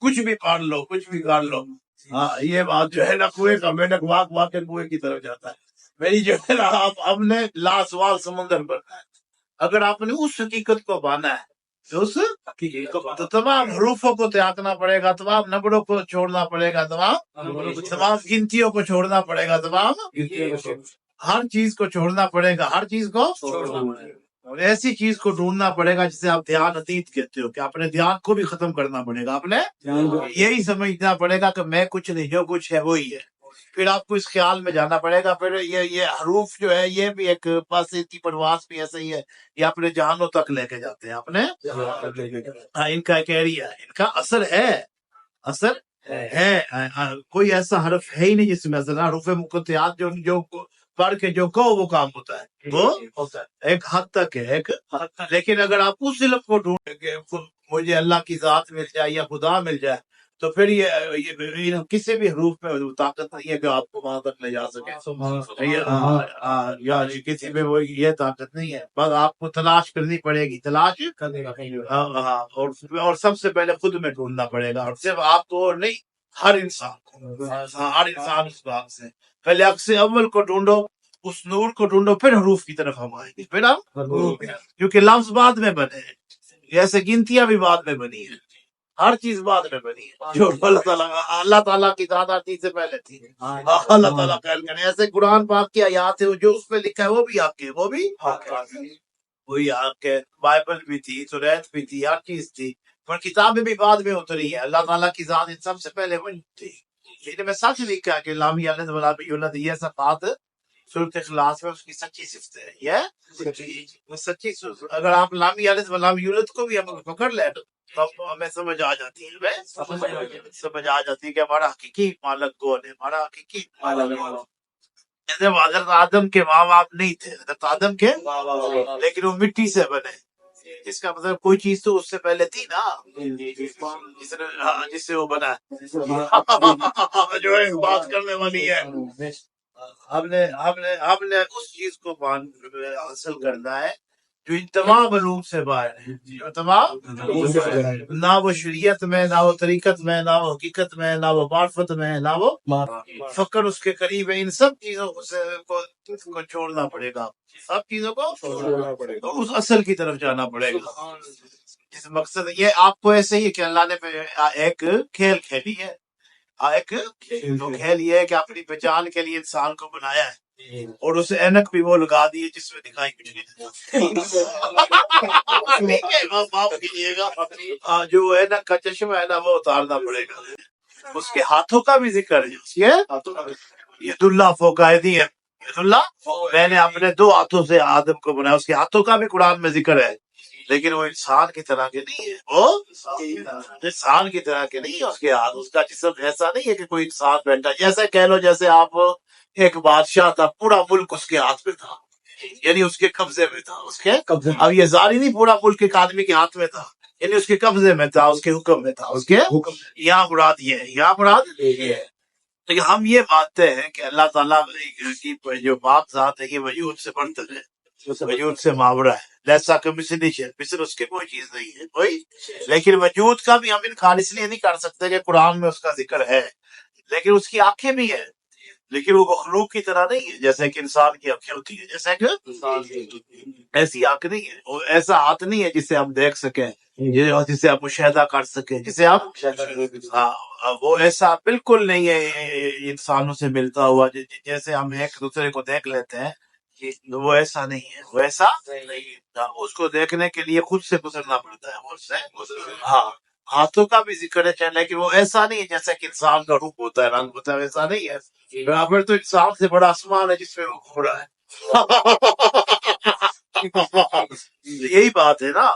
کچھ بھی پڑھ لو، کچھ بھی کر لو. ہاں یہ بات جو ہے نا کنویں کا مینک واک واک کے کنویں کی طرف جاتا ہے. میری جو ہے نا آپ نے لاسوال سمندر بننا ہے. اگر آپ نے اس حقیقت کو مانا ہے تو اس تو تمام حروفوں کو تیاگنا پڑے گا، تمام نمبروں کو چھوڑنا پڑے گا، تمام گنتیوں کو چھوڑنا پڑے گا، تمام ہر چیز کو چھوڑنا پڑے گا، ہر چیز کو اور ایسی چیز کو ڈھونڈنا پڑے گا جسے آپ دھیان اتیت کہتے ہو، کہ اپنے دھیان کو بھی ختم کرنا پڑے گا. آپ نے یہی سمجھنا پڑے گا کہ میں کچھ نہیں، جو کچھ ہے وہی ہے. پھر آپ کو اس خیال میں جانا پڑے گا. پھر یہ حروف جو ہے یہ بھی ایک پاس کی پرواز بھی ایسا ہی ہے، یہ اپنے جہانوں تک لے کے جاتے ہیں. اپنے ان کا ایک ایریا ہے، ان کا اثر ہے، اثر ہے. کوئی ایسا حرف ہے ہی نہیں جس میں اثر. حروف مقطعات جو پڑھ کے جو کہو وہ کام ہوتا ہے، وہ ایک حد تک ہے، ایک لیکن اگر آپ اس علم کو ڈھونڈیں گے مجھے اللہ کی ذات مل جائے یا خدا مل جائے، تو پھر یہ کسی بھی حروف میں طاقت نہیں ہے کہ آپ کو وہاں تک لے جا سکے. یا کسی میں وہ یہ طاقت نہیں ہے. بس آپ کو تلاش کرنی پڑے گی، تلاش اور سب سے پہلے خود میں ڈھونڈنا پڑے گا. اور صرف آپ کو نہیں، ہر انسان کو، ہر انسان اس بات سے پہلے عکس اول کو ڈھونڈو، اس نور کو ڈھونڈو، پھر حروف کی طرف ہم آئیں گے. پھر ہم کیونکہ لفظ بعد میں بنے ہیں، جیسے گنتیاں بھی بعد میں بنی ہیں، ہر چیز بعد میں بنی ہے. جو اللہ تعالیٰ کی تعداد سے پہلے تھی. اللہ تعالیٰ خیال کریں. ایسے قرآن پاک کی آیات ہے جو اس پہ لکھا ہے وہ بھی آپ کے، وہ بھی وہی آپ کے. بائبل بھی تھی، توریت بھی تھی، ہر چیز تھی، پر کتابیں بھی بعد میں اتری ہے. اللہ تعالیٰ کی ذات ان سب سے پہلے وہی تھی. لیکن میں سچ لکھا کہ لامی اللہ یہ سب بات سورۃ اخلاص میں اس کی سچی صفت ہے. یہ سچی اگر آپ لامی یولد کو بھی ہم پکڑ لیں تو ہمیں سمجھ آ جاتی ہے، سمجھ آ جاتی ہے کہ ہمارا حقیقی مالک کون ہے، ہمارا حقیقی مالک. حضرت آدم کے ماں باپ نہیں تھے، حضرت آدم کے، لیکن وہ مٹی سے بنے. اس کا مطلب کوئی چیز تو اس سے پہلے تھی نا جس سے وہ بنا جو ہے بات کرنے والی ہے. ہم نے اس چیز کو حاصل کرنا ہے جو ان تمام علوم سے باہر ہے، جو تمام نہ وہ شریعت میں، نہ وہ طریقت میں، نہ وہ حقیقت میں، نہ وہ معرفت میں، نہ وہ فقر اس کے قریب ہے. ان سب چیزوں کو چھوڑنا پڑے گا، سب چیزوں کو اس اصل کی طرف جانا پڑے گا. اس مقصد یہ آپ کو ایسے ہی کہ اللہ نے ایک کھیل کھیلی ہے، ایک کھیل یہ ہے کہ اپنی پہچان کے لیے انسان کو بنایا ہے، اور اسے اینک بھی وہ لگا دی ہے جس میں دکھائی کچھ نہیں دیتا. جو اینک کا چشمہ ہے نا وہ اتارنا پڑے گا. اس کے ہاتھوں کا بھی ذکر ہے، ید اللہ فوق ایدیہم، ید اللہ میں نے اپنے دو ہاتھوں سے آدم کو بنایا. اس کے ہاتھوں کا بھی قرآن میں ذکر ہے، لیکن وہ انسان کی طرح کے نہیں ہے، وہ انسان کی طرح کے نہیں ہے. اس کے ہاتھ، اس کا جسم ایسا نہیں ہے کہ کوئی انسان بیٹھا. جیسے کہہ لو جیسے آپ ایک بادشاہ تھا، پورا ملک اس کے ہاتھ میں تھا، یعنی اس کے قبضے میں تھا. اس کے اب یہ ظاہری نہیں پورا ملک ایک آدمی کے ہاتھ میں تھا، یعنی اس کے قبضے میں تھا، اس کے حکم میں تھا. اس کے یہاں مراد یہ ہے، یہاں مراد یہ ہے. تو ہم یہ مانتے ہیں کہ اللہ تعالیٰ کی جو پاک ذات ہے یہ وجود سے برتر ہے، وجود سے ماورا ہے. جیسا کہ مثل اس کے کوئی چیز نہیں ہے کوئی. لیکن وجود کا بھی ہم انکار اس لیے نہیں کر سکتے کہ قرآن میں اس کا ذکر ہے، لیکن اس کی آنکھیں بھی ہیں، لیکن وہ مخلوق کی طرح نہیں ہے جیسے کہ انسان کی آنکھیں ہوتی ہیں. جیسے کہ ایسی آنکھ نہیں ہے، وہ ایسا ہاتھ نہیں ہے جسے ہم دیکھ سکیں، جسے آپ مشاہدہ کر سکیں، جسے آپ وہ ایسا بالکل نہیں ہے انسانوں سے ملتا ہوا جیسے ہم ایک دوسرے کو دیکھ لیتے ہیں. وہ ایسا نہیں ہے، وہ ایسا اس کو دیکھنے کے لیے خود سے گزرنا پڑتا ہے، خود سے. ہاں ہاتھوں کا بھی ذکر ہے، لیکن وہ ایسا نہیں ہے جیسا کہ انسان کا روپ ہوتا ہے، رنگ ہوتا ہے، ویسا نہیں ہے. برابر تو انسان سے بڑا آسمان ہے جس میں وہ گھوڑا ہے. یہی بات ہے نا.